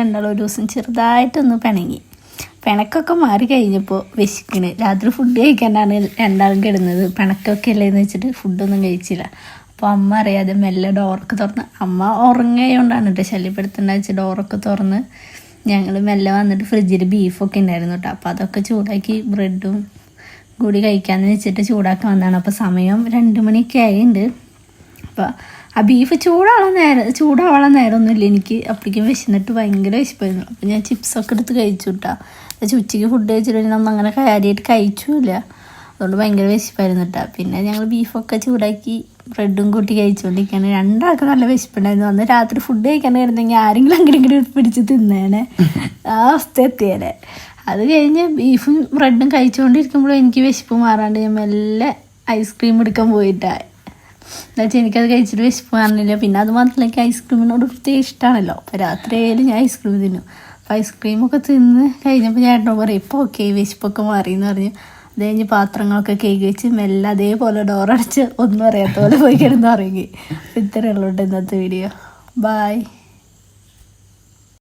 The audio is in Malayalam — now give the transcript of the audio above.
രണ്ടാളും ഒരു ദിവസം ചെറുതായിട്ടൊന്ന് പിണക്കൊക്കെ മാറി കഴിഞ്ഞപ്പോൾ വിശക്കണ്. രാത്രി ഫുഡ് കഴിക്കാനാണ് രണ്ടാളും കിടന്നത്. പിണക്കൊക്കെ അല്ലേന്ന് വെച്ചിട്ട് ഫുഡൊന്നും കഴിച്ചില്ല. അപ്പോൾ അമ്മ അറിയാതെ മെല്ലെ ഡോറൊക്കെ തുറന്ന്, അമ്മ ഉറങ്ങിയോണ്ടാണ് കേട്ടോ ശല്യപ്പെടുത്തേണ്ട വെച്ച് ഡോറൊക്കെ തുറന്ന് ഞങ്ങൾ മെല്ലെ വന്നിട്ട് ഫ്രിഡ്ജിൽ ബീഫൊക്കെ ഉണ്ടായിരുന്നു കേട്ടോ. അപ്പോൾ അതൊക്കെ ചൂടാക്കി ബ്രെഡും കൂടി കഴിക്കാമെന്ന് വെച്ചിട്ട് ചൂടാക്കാൻ വന്നതാണ്. അപ്പോൾ സമയം 2 മണിയൊക്കെ ആയിട്ടുണ്ട്. അപ്പോൾ ആ ബീഫ് ചൂടാവാൻ നേരമൊന്നുമില്ല എനിക്ക്. അപ്പോഴേക്കും വിശന്നിട്ട് ഭയങ്കര വിശപ്പായിരുന്നു. അപ്പോൾ ഞാൻ ചിപ്സൊക്കെ എടുത്ത് കഴിച്ചു കേട്ടോ. ഉച്ചയ്ക്ക് ഫുഡ് കഴിച്ചിട്ടുണ്ടെങ്കിൽ നമ്മൾ അങ്ങനെ കാര്യമായിട്ട് കഴിച്ചില്ല. അതുകൊണ്ട് ഭയങ്കര വിശപ്പായിരുന്നു കേട്ടോ. പിന്നെ ഞങ്ങൾ ബീഫൊക്കെ ചൂടാക്കി ബ്രെഡും കൂട്ടി കഴിച്ചുകൊണ്ടിരിക്കുകയാണ്. രണ്ടാൾക്ക് നല്ല വിശപ്പുണ്ടായിരുന്നു. അന്ന് രാത്രി ഫുഡ് കഴിക്കാൻ കിടന്നെങ്കിൽ ആരെങ്കിലും അങ്ങനെ ഇങ്ങോട്ട് പിടിച്ച് തിന്നേനെ, ആ അവസ്ഥ എത്തിയേനെ. അത് കഴിഞ്ഞ് ബീഫും ബ്രെഡും കഴിച്ചുകൊണ്ടിരിക്കുമ്പോഴും എനിക്ക് വിശപ്പ് മാറാണ്ട് ഞാൻ മെല്ലെ ഐസ്ക്രീം എടുക്കാൻ പോയിട്ടാണ്. എന്താ വെച്ചാൽ എനിക്കത് കഴിച്ചിട്ട് വിശപ്പ് മാറുന്നില്ല. പിന്നെ അത് മാത്രമല്ല എനിക്ക് ഐസ്ക്രീമിനോട് പ്രത്യേകം ഇഷ്ടമാണല്ലോ. അപ്പോൾ രാത്രിയായാലും ഞാൻ ഐസ്ക്രീം തിന്നും. അപ്പോൾ ഐസ്ക്രീമൊക്കെ തിന്ന് കഴിഞ്ഞപ്പോൾ ചേട്ടനോട് പറയും ഇപ്പോൾ ഓക്കെ വിശപ്പൊക്കെ മാറിയെന്ന് പറഞ്ഞു. അത് കഴിഞ്ഞ് പാത്രങ്ങളൊക്കെ കേക്ക് വെച്ച് മെല്ലെ അതേപോലെ ഡോറടച്ച് ഒന്നും അറിയാത്ത പോലെ പോയി കിടന്ന് ഉറങ്ങി. ഇത്രയേ ഉള്ളൂ ഇന്നത്തെ വീഡിയോ. ബായ്.